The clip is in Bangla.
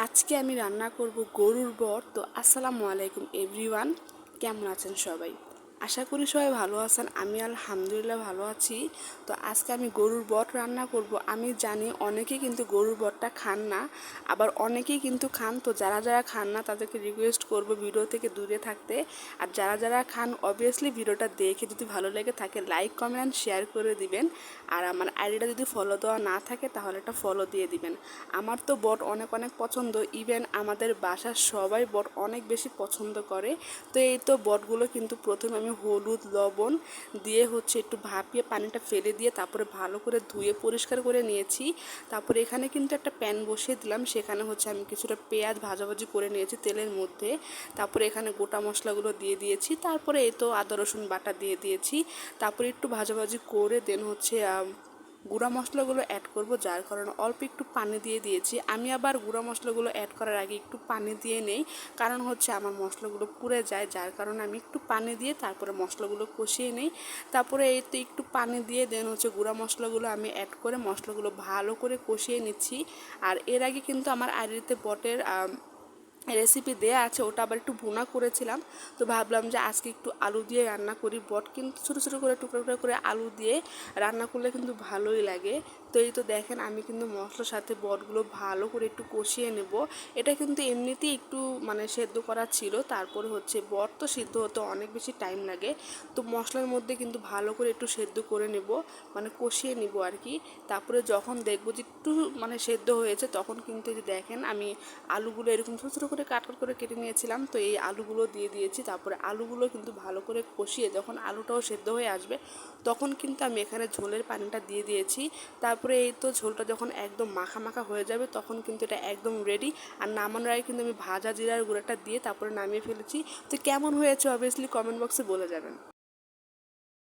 আজকে আমি রান্না করব গরুর বট। তো আসসালামু আলাইকুম এভরিওয়ান, কেমন আছেন সবাই? আশা করি সবাই ভালো আছেন। আমি আলহামদুলিল্লাহ ভালো আছি। তো আজকে আমি গরুর বট রান্না করব। আমি জানি অনেকেই কিন্তু গরুর বটটা খান না, আবার অনেকেই কিন্তু খান। তো যারা যারা খান না তাদেরকে রিকোয়েস্ট করব ভিডিও থেকে দূরে থাকতে। আর যারা যারা খান অবভিয়াসলি ভিডিওটা দেখে যদি ভালো লেগে থাকে লাইক কমেন্ট শেয়ার করে দিবেন। আর আমার আইডিটা যদি ফলো দেওয়া না থাকে তাহলে একটা ফলো দিয়ে দিবেন। আমার তো বট অনেক অনেক পছন্দ, ইভেন আমাদের বাসার সবাই বট অনেক বেশি পছন্দ করে। তো এই তো বটগুলো কিন্তু প্রথমে আমি হলুদ লবণ দিয়ে একটু ভাপিয়ে পানিটা ফেলে দিয়ে তারপরে ভালো করে ধুয়ে পরিষ্কার করে নিয়েছি। তারপরে এখানে কিন্তু একটা প্যান বসিয়ে দিলাম, সেখানে আমি কিছুটা পেঁয়াজ ভাজাভাজি করে নিয়েছি তেলের মধ্যে। তারপরে এখানে গোটা মশলাগুলো দিয়ে দিয়েছি, তারপরে এই তো আদা রসুন বাটা দিয়ে দিয়েছি। তারপরে একটু ভাজাভাজি করে দেন গুঁড়া মশলাগুলো অ্যাড করব, যার কারণে অল্প একটু পানি দিয়ে দিয়েছি। আমি আবার গুঁড়া মশলাগুলো অ্যাড করার আগে একটু পানি দিয়ে নেই, কারণ আমার মশলাগুলো পুড়ে যায়, যার কারণে আমি একটু পানি দিয়ে তারপরে মশলাগুলো কষিয়ে নেই। তারপরে এই তো একটু পানি দিয়ে দেন গুঁড়া মশলাগুলো আমি অ্যাড করে মশলাগুলো ভালো করে কষিয়ে নিচ্ছি। আর এর আগে কিন্তু আমার আইডিতে বটের রেসিপি দেয়া আছে, ওটা আবার একটু ভুনা করেছিলাম। তো ভাবলাম যে আজকে একটু আলু দিয়ে রান্না করি। বট কিন্তু ছোটো ছোটো করে টুকরো টুকরো করে আলু দিয়ে রান্না করলে কিন্তু ভালোই লাগে। তো এই তো দেখেন আমি কিন্তু মশলার সাথে বটগুলো ভালো করে একটু কষিয়ে নেব। এটা কিন্তু এমনিতেই একটু সেদ্ধ করা ছিল, তারপরে বট তো সিদ্ধ হতে অনেক বেশি টাইম লাগে। তো মশলার মধ্যে কিন্তু ভালো করে একটু সেদ্ধ করে নেব, কষিয়ে নিব আর কি। তারপরে যখন দেখবো যে একটু সেদ্ধ হয়েছে তখন কিন্তু এই যে দেখেন আমি আলুগুলো এরকম ছোটো ছোটো করে কাট করে কেটে নিয়েছিলাম, তো এই আলুগুলো দিয়ে দিয়েছি। তারপরে আলুগুলো কিন্তু ভালো করে কষিয়ে যখন আলুটাও সেদ্ধ হয়ে আসবে তখন কিন্তু আমি এখানে ঝোলের পানিটা দিয়ে দিয়েছি। তারপরে এই তো ঝোলটা যখন একদম মাখা মাখা হয়ে যাবে তখন কিন্তু এটা একদম রেডি। আর নামানোর আগে কিন্তু আমি ভাজা জিরার গুঁড়াটা দিয়ে তারপরে নামিয়ে ফেলেছি। তো কেমন হয়েছে অবভিয়াসলি কমেন্ট বক্সে বলে যাবেন।